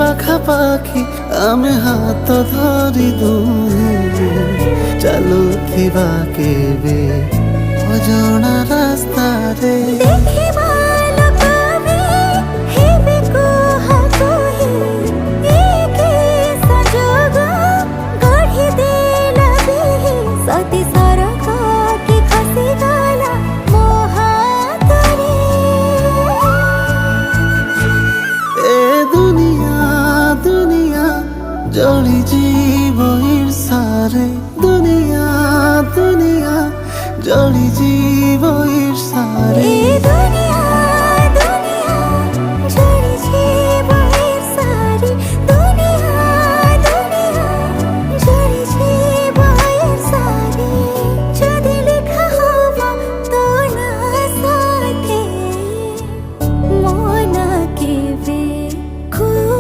ପାଖାପାଖି ଆମେ ହାତ ଧରି ଦୁହେଁ ଚାଲୁଥିବା କେବେ ଅଜଣା ରାସ୍ତାରେ। ଦେଖିବା ଲୋକ ବି ହେବେ କୁହାକୁହି, ଏକେ ସଂଯୋଗ ଗଢ଼ି ଦେଲା ବିହି। ସତୀ ସରକ କି ଖସିଗଲା ମୋ ହାତରେ। ଏ ଦୁନିଆ ଦୁନିଆ ଜଳିଯିବ ଈର୍ଷାରେ, ଦୁନିଆ ଦୁନିଆ ଜଳିଯିବ